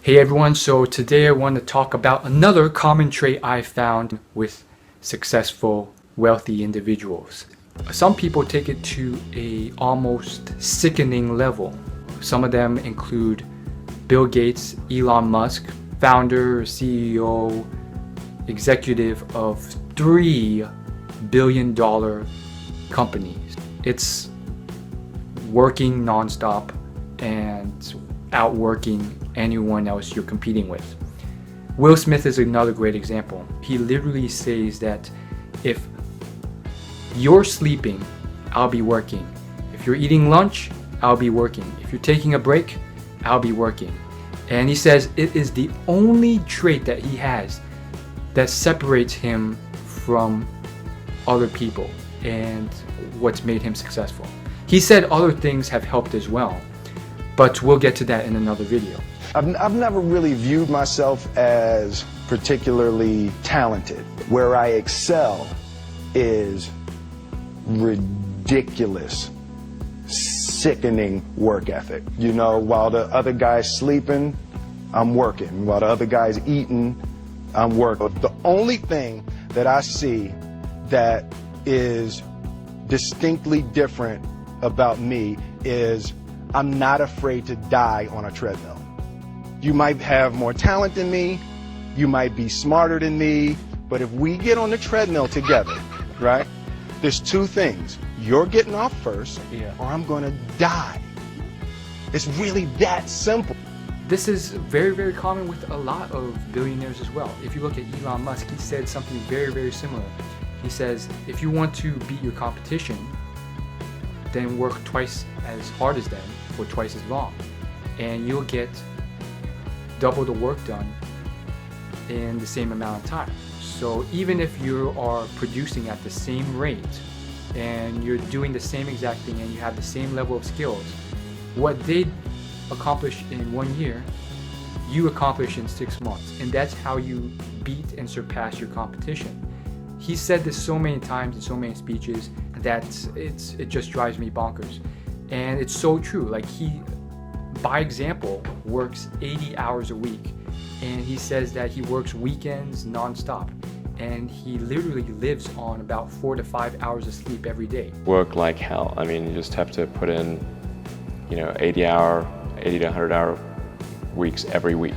Hey everyone, so today I want to talk about another common trait I found with successful, wealthy individuals. Some people take it to a almost sickening level. Some of them include Bill Gates, Elon Musk, founder, CEO, executive of $3 billion companies. It's working nonstop and outworking anyone else you're competing with. Will Smith is another great example. He literally says that if you're sleeping, I'll be working. If you're eating lunch, I'll be working. If you're taking a break, I'll be working. And he says it is the only trait that he has that separates him from other people and what's made him successful. He said other things have helped as well, but we'll get to that in another video. I've never really viewed myself as particularly talented. Where I excel is ridiculous, sickening work ethic. You know, while the other guy's sleeping, I'm working. While the other guy's eating, I'm working. The only thing that I see that is distinctly different about me is I'm not afraid to die on a treadmill. You might have more talent than me, you might be smarter than me, but if we get on the treadmill together, right, there's two things. You're getting off first, or I'm gonna die. It's really that simple. This is very, very common with a lot of billionaires as well. If you look at Elon Musk, he said something very, very similar. He says, if you want to beat your competition, then work twice as hard as them for twice as long, and you'll get double the work done in the same amount of time. So even if you are producing at the same rate and you're doing the same exact thing and you have the same level of skills, what they accomplish in 1 year, you accomplish in 6 months. And that's how you beat and surpass your competition. He said this so many times in so many speeches that it just drives me bonkers. And it's so true. Like, he, by example, works 80 hours a week, and he says that he works weekends nonstop, and he literally lives on about 4 to 5 hours of sleep every day. Work like hell. I mean, you just have to put in, 80 to 100 hour weeks every week.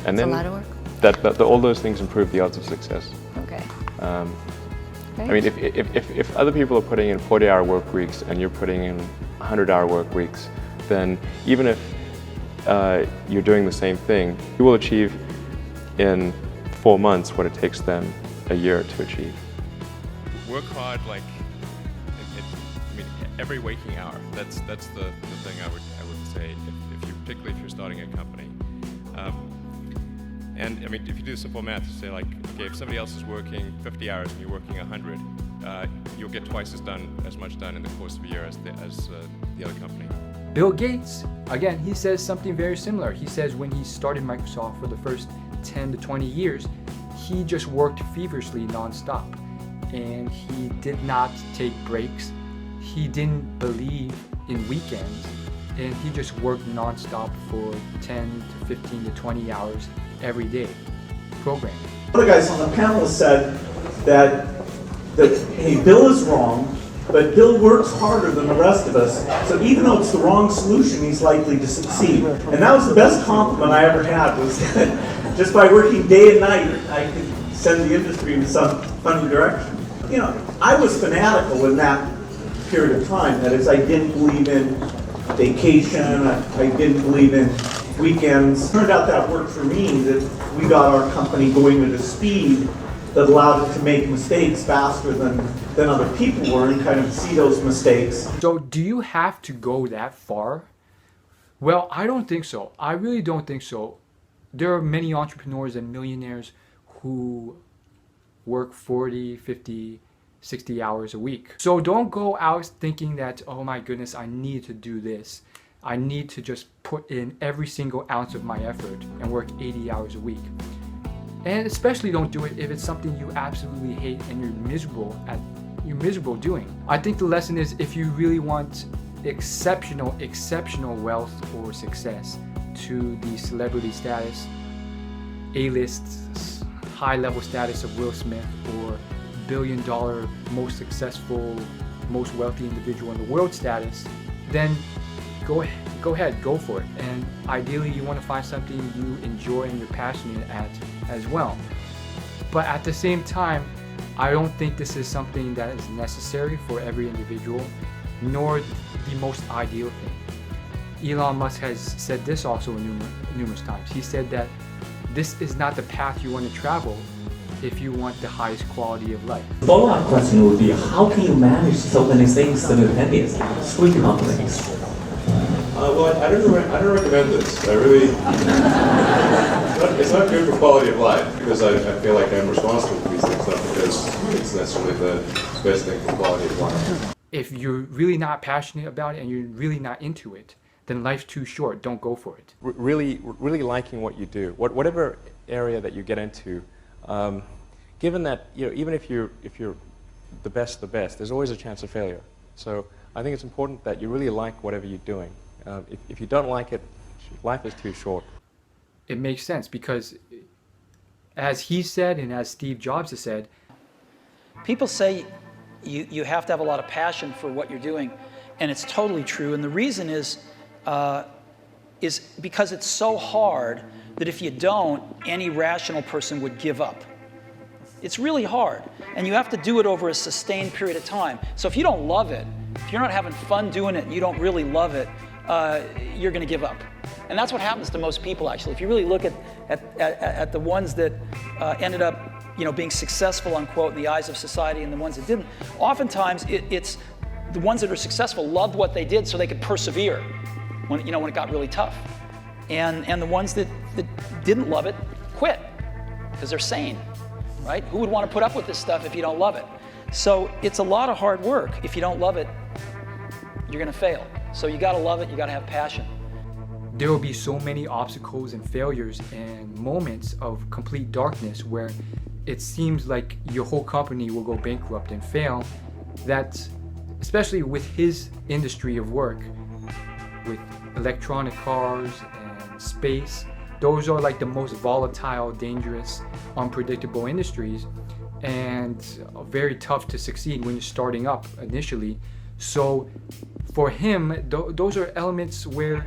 And then a lot of work. All those things improve the odds of success. Okay. I mean, if other people are putting in 40-hour work weeks and you're putting in 100-hour work weeks, then even if you're doing the same thing, you will achieve in 4 months what it takes them a year to achieve. Work hard, like, every waking hour. That's the thing I would say. Particularly if you're starting a company. And I mean, if you do simple math, you say, like, okay, if somebody else is working 50 hours and you're working 100, you'll get twice as much done in the course of a year as the other company. Bill Gates, again, he says something very similar. He says when he started Microsoft for the first 10 to 20 years, he just worked feverishly nonstop, and he did not take breaks. He didn't believe in weekends, and he just worked nonstop for 10 to 15 to 20 hours every day, programming. One of the guys on the panel said that hey, Bill is wrong, but Bill works harder than the rest of us, so even though it's the wrong solution, he's likely to succeed. And that was the best compliment I ever had, was that just by working day and night, I could send the industry in some funny direction. I was fanatical in that period of time. That is, I didn't believe in vacation, I didn't believe in weekends. Turned out that worked for me, that we got our company going at a speed that allowed it to make mistakes faster than other people were, and kind of see those mistakes. So do you have to go that far? Well, I don't think so. I really don't think so. There are many entrepreneurs and millionaires who work 40, 50, 60 hours a week. So don't go out thinking that, oh my goodness, I need to do this. I need to just put in every single ounce of my effort and work 80 hours a week. And especially don't do it if it's something you absolutely hate and you're miserable doing. I think the lesson is, if you really want exceptional wealth or success to the celebrity status, A-list, high-level status of Will Smith, or billion-dollar, most successful, most wealthy individual in the world status, then go ahead, go for it. And ideally, you want to find something you enjoy and you're passionate at as well. But at the same time, I don't think this is something that is necessary for every individual, nor the most ideal thing. Elon Musk has said this also numerous times. He said that this is not the path you want to travel if you want the highest quality of life. The follow-up question would be, how can you manage so many things simultaneously? Three companies. Well, I don't recommend this. I really, it's not good for quality of life, because I feel like I'm responsible for these things, not because it's necessarily the best thing for quality of life. If you're really not passionate about it and you're really not into it, then life's too short. Don't go for it. Really liking what you do, whatever area that you get into, given that, you know, even if you're the best, there's always a chance of failure. So I think it's important that you really like whatever you're doing. If you don't like it, life is too short. It makes sense because, as he said and as Steve Jobs has said, people say you have to have a lot of passion for what you're doing, and it's totally true. And the reason is because it's so hard that if you don't, any rational person would give up. It's really hard, and you have to do it over a sustained period of time. So if you don't love it, if you're not having fun doing it and you don't really love it, you're going to give up. And that's what happens to most people, actually. If you really look at the ones that ended up, you know, being successful, unquote, in the eyes of society, and the ones that didn't, oftentimes it's the ones that are successful loved what they did so they could persevere when it got really tough. And the ones that didn't love it quit because they're sane, right? Who would want to put up with this stuff if you don't love it? So it's a lot of hard work. If you don't love it, you're going to fail. So you got to love it. You got to have passion. There will be so many obstacles and failures and moments of complete darkness where it seems like your whole company will go bankrupt and fail, that especially with his industry of work, with electronic cars and space, those are like the most volatile, dangerous, unpredictable industries, and very tough to succeed when you're starting up initially. So for him, those are elements where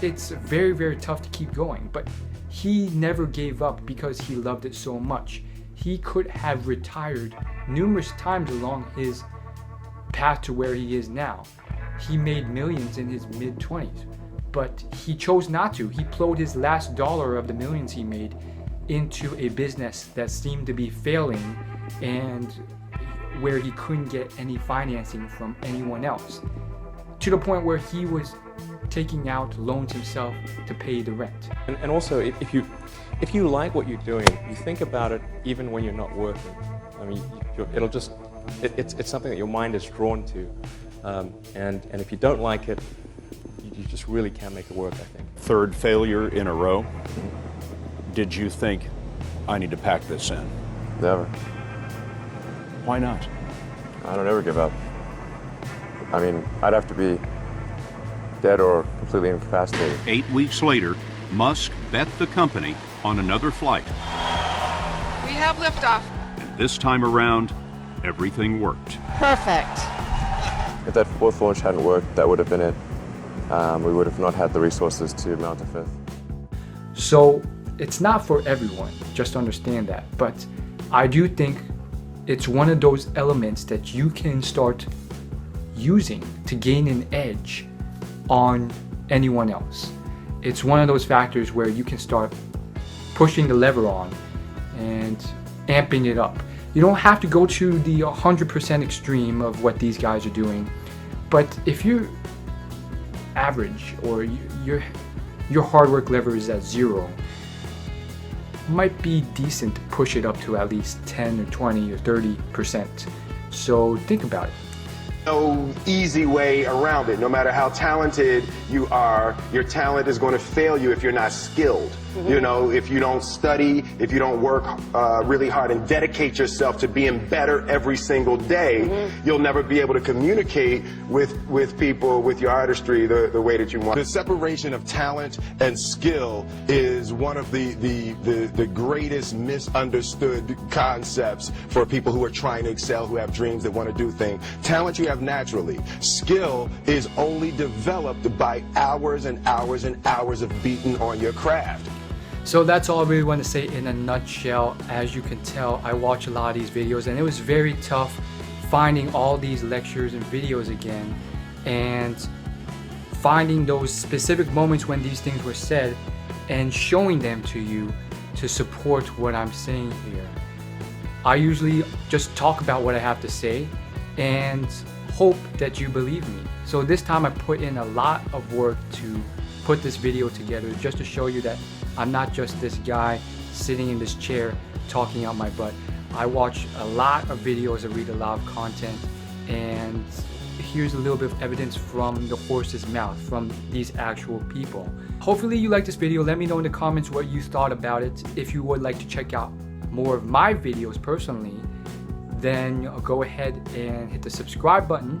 it's very, very tough to keep going. But he never gave up because he loved it so much. He could have retired numerous times along his path to where he is now. He made millions in his mid-20s, but he chose not to. He plowed his last dollar of the millions he made into a business that seemed to be failing and where he couldn't get any financing from anyone else, to the point where he was taking out loans himself to pay the rent. And also, if you like what you're doing, you think about it even when you're not working. I mean, it's something that your mind is drawn to, and if you don't like it, you just really can't make it work, I think. Third failure in a row. Did you think, I need to pack this in? Never. Why not? I don't ever give up. I mean, I'd have to be dead or completely incapacitated. 8 weeks later, Musk bet the company on another flight. We have liftoff. And this time around, everything worked. Perfect. If that fourth launch hadn't worked, that would have been it. We would have not had the resources to mount a fifth. So it's not for everyone, just understand that. But I do think it's one of those elements that you can start using to gain an edge on anyone else. It's one of those factors where you can start pushing the lever on and amping it up. You don't have to go to the 100% extreme of what these guys are doing, but if you're average or your hard work lever is at 0, it might be decent to push it up to at least 10 or 20 or 30%. So think about it. no easy way around it. No matter how talented you are, your talent is going to fail you if you're not skilled. You know, if you don't study, if you don't work really hard and dedicate yourself to being better every single day, you'll never be able to communicate with people, with your artistry, the way that you want. The separation of talent and skill is one of the greatest misunderstood concepts for people who are trying to excel, who have dreams, that want to do things. Talent you have naturally. Skill is only developed by hours and hours and hours of beating on your craft. So that's all I really want to say in a nutshell. As you can tell, I watch a lot of these videos and it was very tough finding all these lectures and videos again and finding those specific moments when these things were said and showing them to you to support what I'm saying here. I usually just talk about what I have to say and hope that you believe me. So this time I put in a lot of work to put this video together just to show you that I'm not just this guy sitting in this chair talking out my butt. I watch a lot of videos, I read a lot of content, and here's a little bit of evidence from the horse's mouth, from these actual people. Hopefully you liked this video. Let me know in the comments what you thought about it. If you would like to check out more of my videos personally, then go ahead and hit the subscribe button